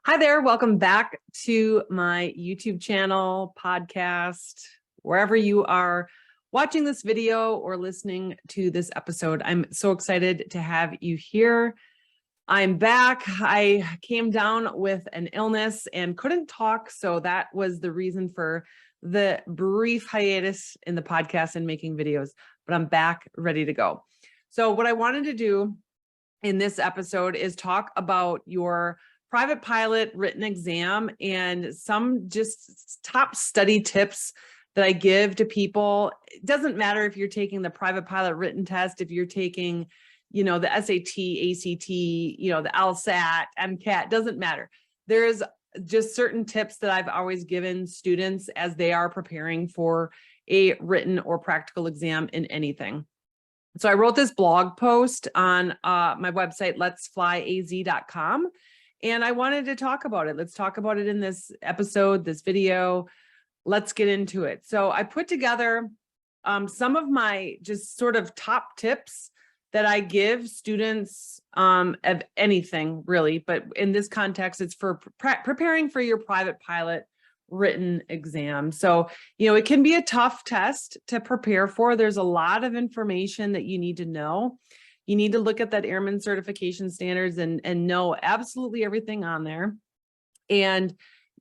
Hi there, welcome back to my YouTube channel, podcast, wherever you are watching this video or listening to this episode. I'm so excited to have you here. I'm back. I came down with an illness and couldn't talk, so that was the reason for the brief hiatus in the podcast and making videos, but I'm back ready to go. So what I wanted to do in this episode is talk about your private pilot written exam and some just top study tips that I give to people. It doesn't matter if you're taking the private pilot written test, if you're taking, the SAT, ACT, the LSAT, MCAT, doesn't matter. There's just certain tips that I've always given students as they are preparing for a written or practical exam in anything. So I wrote this blog post on my website, letsflyaz.com. And I wanted to talk about it. Let's talk about it in this episode, this video. Let's get into it. So I put together some of my just sort of top tips that I give students of anything really, but in this context, it's for preparing for your private pilot written exam. So, it can be a tough test to prepare for. There's a lot of information that you need to know. You need to look at that airman certification standards and know absolutely everything on there. And,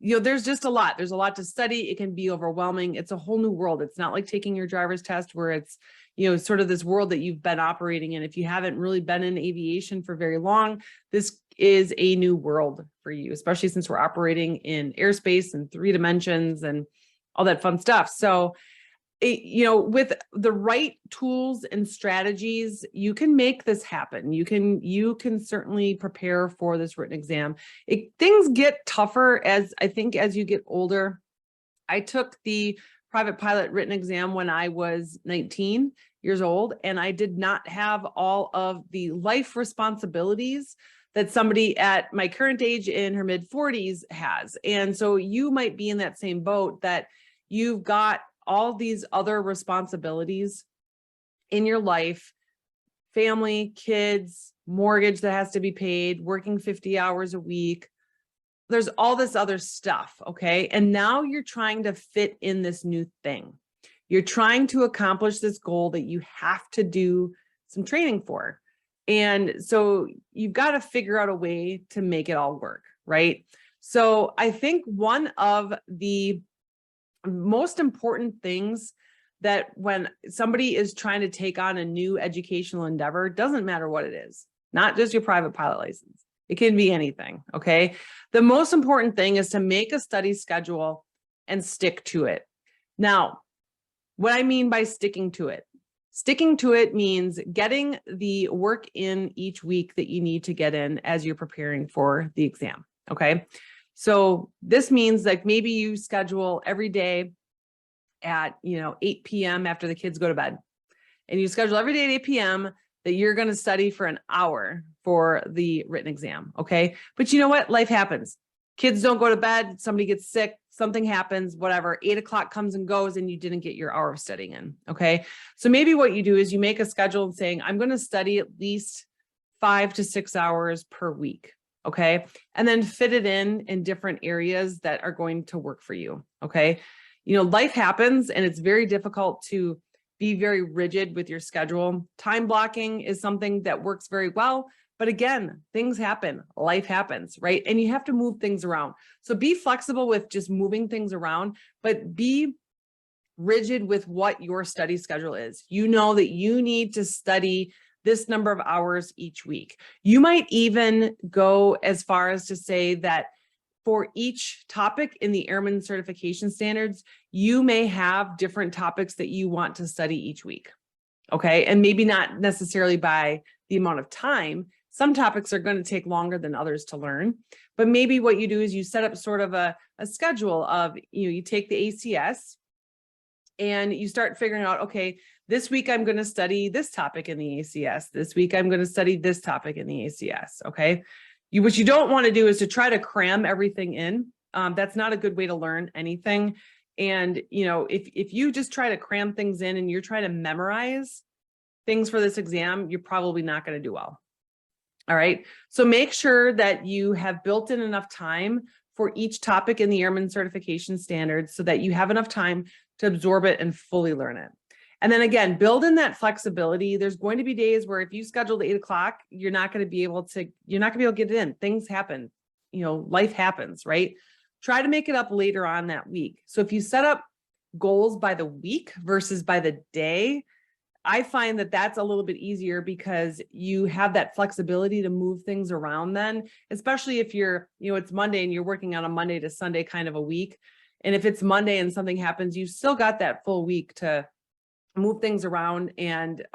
there's just a lot. There's a lot to study. It can be overwhelming. It's a whole new world. It's not like taking your driver's test where it's, sort of this world that you've been operating in. If you haven't really been in aviation for very long, this is a new world for you, especially since we're operating in airspace and 3 dimensions and all that fun stuff. So, with the right tools and strategies, you can make this happen. You can certainly prepare for this written exam. Things get tougher as you get older. I took the private pilot written exam when I was 19 years old, and I did not have all of the life responsibilities that somebody at my current age in her mid 40s has. And so you might be in that same boat, that you've got all these other responsibilities in your life, family, kids, mortgage that has to be paid, working 50 hours a week. There's all this other stuff, okay? And now you're trying to fit in this new thing. You're trying to accomplish this goal that you have to do some training for. And so you've got to figure out a way to make it all work, right? So I think one of the most important things that when somebody is trying to take on a new educational endeavor, doesn't matter what it is, not just your private pilot license. It can be anything, okay? The most important thing is to make a study schedule and stick to it. Now, what I mean by sticking to it means getting the work in each week that you need to get in as you're preparing for the exam, okay? So this means like maybe you schedule every day at 8 p.m. after the kids go to bed, and you schedule every day at 8 p.m. that you're going to study for an hour for the written exam. Okay. But you know what? Life happens. Kids don't go to bed. Somebody gets sick. Something happens, whatever. 8 o'clock comes and goes and you didn't get your hour of studying in. Okay. So maybe what you do is you make a schedule and saying, I'm going to study at least 5 to 6 hours per week. Okay. And then fit it in different areas that are going to work for you. Okay. Life happens and it's very difficult to be very rigid with your schedule. Time blocking is something that works very well. But again, things happen, life happens, right? And you have to move things around. So be flexible with just moving things around, but be rigid with what your study schedule is. You know that you need to study this number of hours each week. You might even go as far as to say that for each topic in the airman certification standards, you may have different topics that you want to study each week. Okay. And maybe not necessarily by the amount of time. Some topics are going to take longer than others to learn, but maybe what you do is you set up sort of a schedule of, you take the ACS and you start figuring out, okay, this week I'm going to study this topic in the ACS. This week I'm going to study this topic in the ACS. Okay. What you don't want to do is to try to cram everything in. That's not a good way to learn anything. And, if you just try to cram things in and you're trying to memorize things for this exam, you're probably not going to do well. All right. So make sure that you have built in enough time for each topic in the Airman Certification Standards so that you have enough time to absorb it and fully learn it. And then again, build in that flexibility. There's going to be days where if you scheduled 8 o'clock, you're not going to be able to get it in. Things happen, life happens, right? Try to make it up later on that week. So if you set up goals by the week versus by the day, I find that that's a little bit easier because you have that flexibility to move things around then, especially if it's Monday and you're working on a Monday to Sunday kind of a week. And if it's Monday and something happens, you've still got that full week to move things around and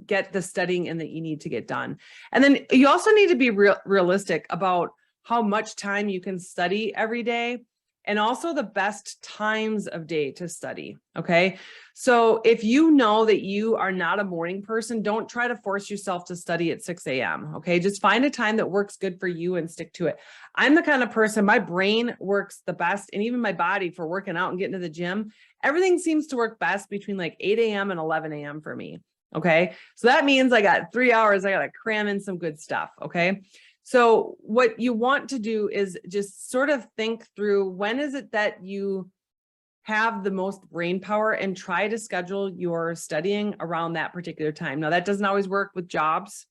get the studying in that you need to get done. And then you also need to be realistic about how much time you can study every day, and also the best times of day to study. Okay. So if you know that you are not a morning person, don't try to force yourself to study at 6 a.m. Okay. Just find a time that works good for you and stick to it. I'm the kind of person, my brain works the best, and even my body for working out and getting to the gym. Everything seems to work best between like 8 a.m. and 11 a.m. for me. Okay. So that means I got 3 hours. I got to cram in some good stuff. Okay. So what you want to do is just sort of think through, when is it that you have the most brain power, and try to schedule your studying around that particular time. Now, that doesn't always work with jobs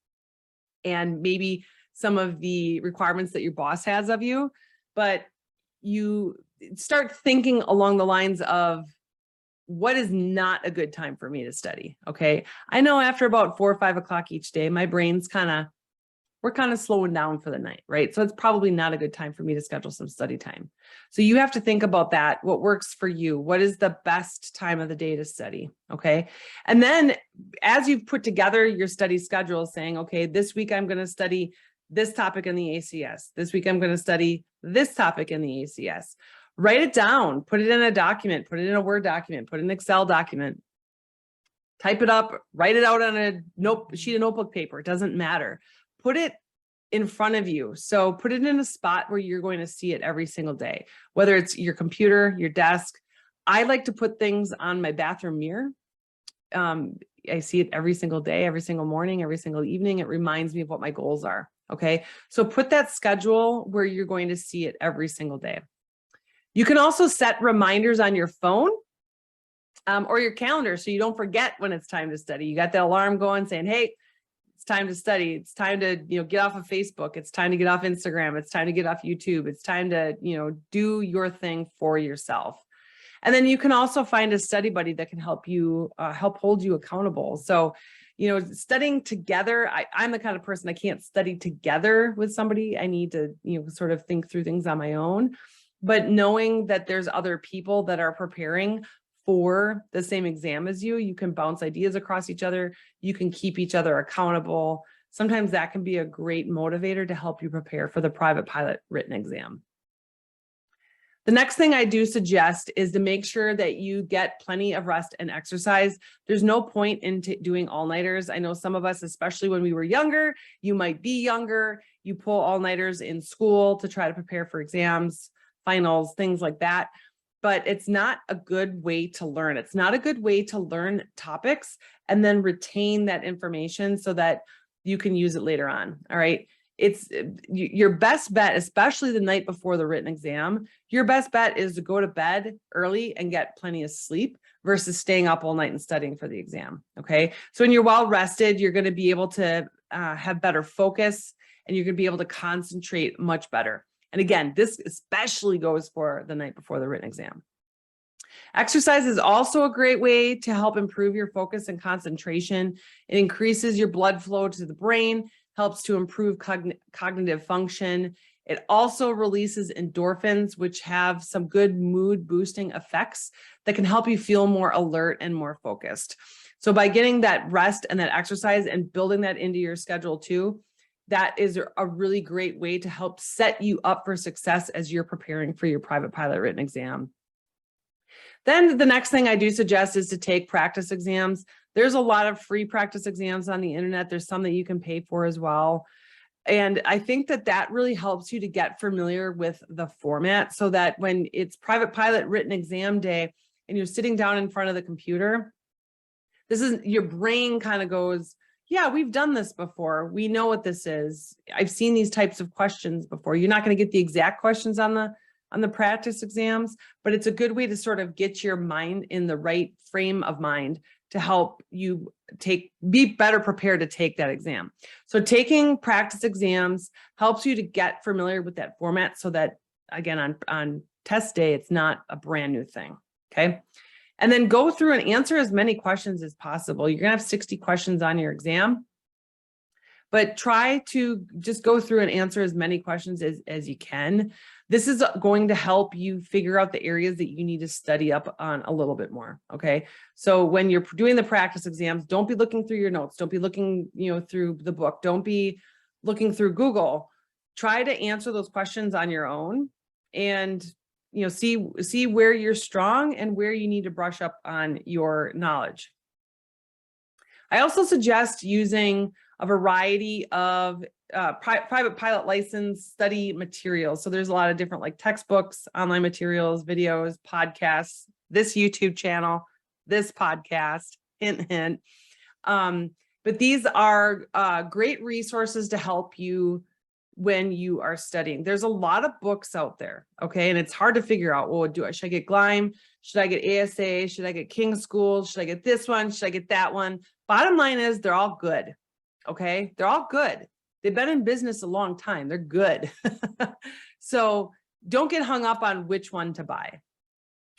and maybe some of the requirements that your boss has of you, but you start thinking along the lines of, what is not a good time for me to study? Okay. I know after about 4 or 5 o'clock each day, my brain's we're kind of slowing down for the night, right? So it's probably not a good time for me to schedule some study time. So you have to think about that. What works for you? What is the best time of the day to study? Okay. And then as you've put together your study schedule, saying, okay, this week I'm going to study this topic in the ACS. This week I'm going to study this topic in the ACS. Write it down, put it in a document, put it in a Word document, put it in an Excel document, type it up, write it out on a sheet of notebook paper. It doesn't matter. Put it in front of you. So put it in a spot where you're going to see it every single day, whether it's your computer, your desk. I like to put things on my bathroom mirror. I see it every single day, every single morning, every single evening. It reminds me of what my goals are. Okay. So put that schedule where you're going to see it every single day. You can also set reminders on your phone or your calendar, so you don't forget when it's time to study. You got the alarm going saying, hey, it's time to study. It's time to, get off of Facebook. It's time to get off Instagram. It's time to get off YouTube. It's time to, do your thing for yourself. And then you can also find a study buddy that can help you, help hold you accountable. So, studying together, I'm the kind of person, I can't study together with somebody. I need to, sort of think through things on my own. But knowing that there's other people that are preparing for the same exam as you, you can bounce ideas across each other. You can keep each other accountable. Sometimes that can be a great motivator to help you prepare for the private pilot written exam. The next thing I do suggest is to make sure that you get plenty of rest and exercise. There's no point in doing all-nighters. I know some of us, especially when we were younger, you might be younger, you pull all-nighters in school to try to prepare for exams, finals, things like that. But it's not a good way to learn. It's not a good way to learn topics and then retain that information so that you can use it later on. All right. It's your best bet, especially the night before the written exam. Your best bet is to go to bed early and get plenty of sleep versus staying up all night and studying for the exam. Okay. So when you're well rested, you're going to be able to have better focus, and you're going to be able to concentrate much better. And again, this especially goes for the night before the written exam. Exercise is also a great way to help improve your focus and concentration. It increases your blood flow to the brain, helps to improve cognitive function. It also releases endorphins, which have some good mood boosting effects that can help you feel more alert and more focused. So by getting that rest and that exercise and building that into your schedule too, that is a really great way to help set you up for success as you're preparing for your private pilot written exam. Then the next thing I do suggest is to take practice exams. There's a lot of free practice exams on the internet. There's some that you can pay for as well. And I think that that really helps you to get familiar with the format so that when it's private pilot written exam day and you're sitting down in front of the computer, this is your brain kind of goes, yeah, we've done this before. We know what this is. I've seen these types of questions before. You're not going to get the exact questions on the practice exams, but it's a good way to sort of get your mind in the right frame of mind to help you be better prepared to take that exam. So taking practice exams helps you to get familiar with that format so that, again, on test day, it's not a brand new thing, okay? And then go through and answer as many questions as possible. You're gonna have 60 questions on your exam, but try to just go through and answer as many questions as you can. This is going to help you figure out the areas that you need to study up on a little bit more, okay? So when you're doing the practice exams, don't be looking through your notes. Don't be looking, through the book. Don't be looking through Google. Try to answer those questions on your own and see where you're strong and where you need to brush up on your knowledge. I also suggest using a variety of private pilot license study materials. So there's a lot of different like textbooks, online materials, videos, podcasts, this YouTube channel, this podcast, hint, hint. But these are great resources to help you when you are studying. There's a lot of books out there, okay? And it's hard to figure out, well, should I get GLIME? Should I get ASA? Should I get King's School? Should I get this one? Should I get that one? Bottom line is they're all good, okay? They're all good. They've been in business a long time. They're good. So don't get hung up on which one to buy,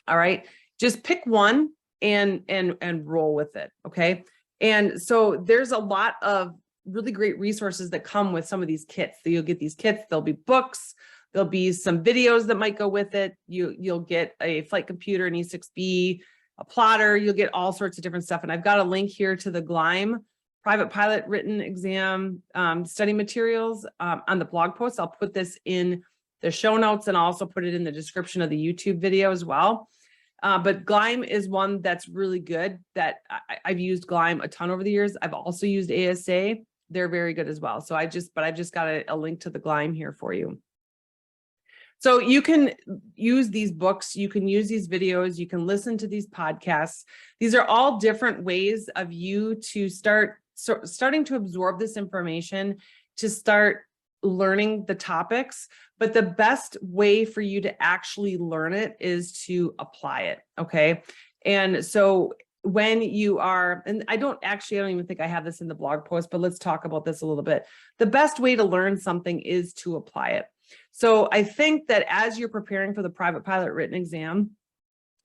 all right? Just pick one and roll with it, okay? And so there's a lot of really great resources that come with some of these kits. So you'll get these kits, there'll be books, there'll be some videos that might go with it. You'll get a flight computer, an E6B, a plotter, you'll get all sorts of different stuff. And I've got a link here to the GLIME private pilot written exam study materials on the blog post. I'll put this in the show notes and I'll also put it in the description of the YouTube video as well. But GLIME is one that's really good that I've used GLIME a ton over the years. I've also used ASA. They're very good as well. So I've just got a link to the GLIME here for you. So you can use these books, you can use these videos, you can listen to these podcasts. These are all different ways of you to starting to absorb this information, to start learning the topics. But the best way for you to actually learn it is to apply it, okay? And so when you are, and I don't even think I have this in the blog post, but let's talk about this a little bit. The best way to learn something is to apply it. So I think that as you're preparing for the private pilot written exam,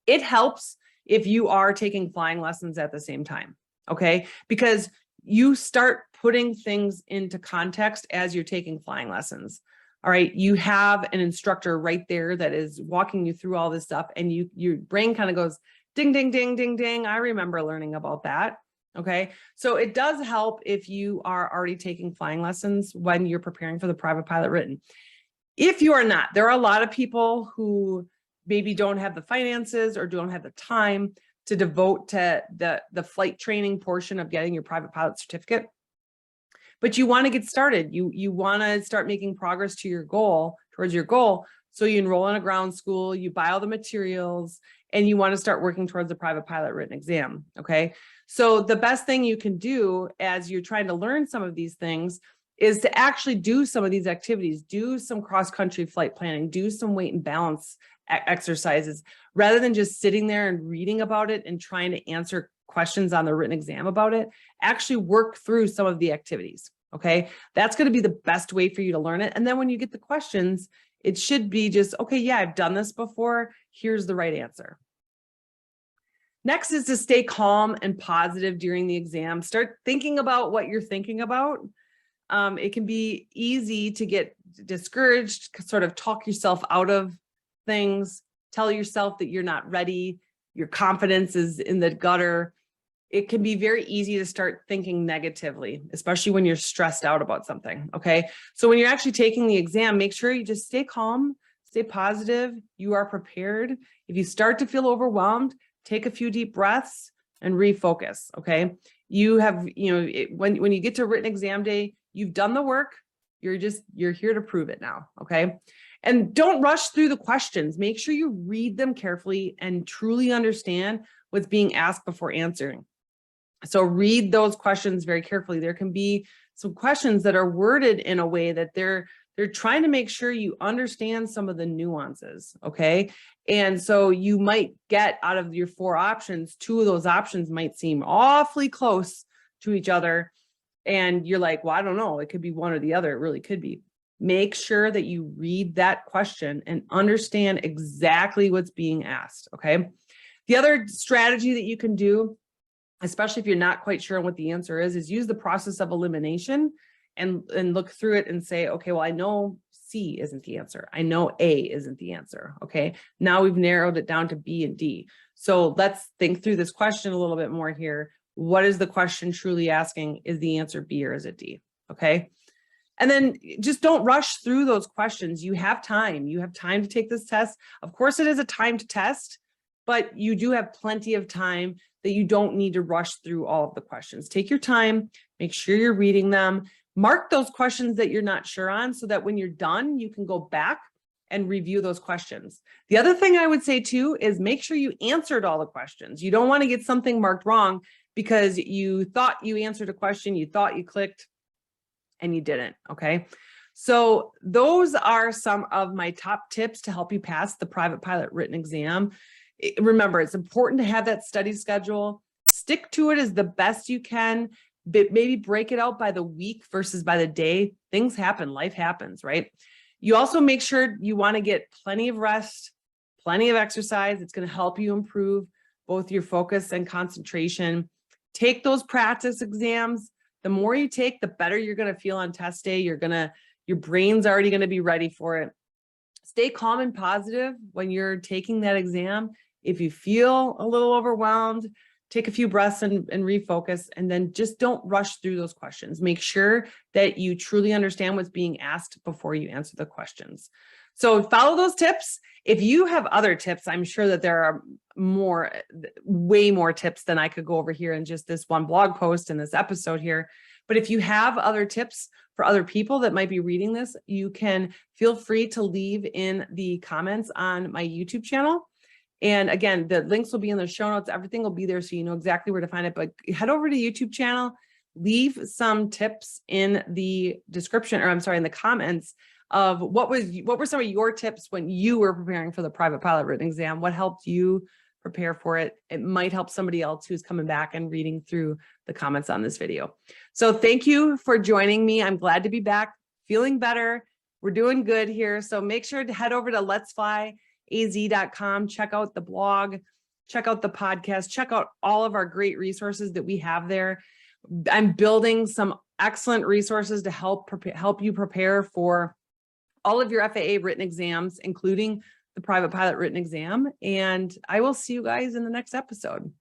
it helps if you are taking flying lessons at the same time, okay? Because you start putting things into context as you're taking flying lessons. All right, you have an instructor right there that is walking you through all this stuff, and your brain kind of goes, ding, ding, ding, ding, ding. I remember learning about that. Okay. So it does help if you are already taking flying lessons when you're preparing for the private pilot written. If you are not, there are a lot of people who maybe don't have the finances or don't have the time to devote to the flight training portion of getting your private pilot certificate. But you want to get started. You want to start making progress to towards your goal. So you enroll in a ground school, you buy all the materials, and you want to start working towards the private pilot written exam, okay? So the best thing you can do as you're trying to learn some of these things is to actually do some of these activities, do some cross-country flight planning, do some weight and balance exercises, rather than just sitting there and reading about it and trying to answer questions on the written exam about it. Actually work through some of the activities, okay? That's going to be the best way for you to learn it. And then when you get the questions, it should be just, okay, yeah, I've done this before. Here's the right answer. Next is to stay calm and positive during the exam. Start thinking about what you're thinking about. It can be easy to get discouraged, sort of talk yourself out of things, tell yourself that you're not ready, your confidence is in the gutter. It can be very easy to start thinking negatively, especially when you're stressed out about something, okay? So when you're actually taking the exam, make sure you just stay calm, stay positive, you are prepared. If you start to feel overwhelmed, take a few deep breaths and refocus, okay? You have, when you get to written exam day, you've done the work, you're here to prove it now, okay? And don't rush through the questions. Make sure you read them carefully and truly understand what's being asked before answering. So read those questions very carefully. There can be some questions that are worded in a way that they're trying to make sure you understand some of the nuances, okay? And so you might get, out of your 4 options, 2 of those options might seem awfully close to each other. And you're like, well, I don't know, it could be one or the other. It really could be. Make sure that you read that question and understand exactly what's being asked, okay? The other strategy that you can do, especially if you're not quite sure on what the answer is use the process of elimination and look through it and say, okay, well, I know C isn't the answer. I know A isn't the answer. Okay. Now we've narrowed it down to B and D. So let's think through this question a little bit more here. What is the question truly asking? Is the answer B or is it D? Okay. And then just don't rush through those questions. You have time. You have time to take this test. Of course, it is a timed test, but you do have plenty of time that you don't need to rush through all of the questions. Take your time, make sure you're reading them, mark those questions that you're not sure on so that when you're done, you can go back and review those questions. The other thing I would say too is make sure you answered all the questions. You don't want to get something marked wrong because you thought you answered a question, you thought you clicked, and you didn't, okay? So those are some of my top tips to help you pass the private pilot written exam. Remember, it's important to have that study schedule. Stick to it as the best you can, but maybe break it out by the week versus by the day. Things happen, life happens, right? You also make sure you want to get plenty of rest, plenty of exercise. It's going to help you improve both your focus and concentration. Take those practice exams. The more you take, the better you're going to feel on test day. Your brain's already going to be ready for it. Stay calm and positive when you're taking that exam. If you feel a little overwhelmed, take a few breaths and refocus, and then just don't rush through those questions. Make sure that you truly understand what's being asked before you answer the questions. So follow those tips. If you have other tips, I'm sure that there are way more tips than I could go over here in just this one blog post in this episode here. But if you have other tips for other people that might be reading this, you can feel free to leave in the comments on my YouTube channel. And again, the links will be in the show notes. Everything will be there so you know exactly where to find it. But head over to YouTube channel, leave some tips in the description, or I'm sorry, in the comments of what were some of your tips when you were preparing for the private pilot written exam? What helped you prepare for it? It might help somebody else who's coming back and reading through the comments on this video. So thank you for joining me. I'm glad to be back, feeling better. We're doing good here. So make sure to head over to letsflyaz.com, check out the blog, check out the podcast, check out all of our great resources that we have there. I'm building some excellent resources to help you prepare for all of your FAA written exams, including the private pilot written exam. And I will see you guys in the next episode.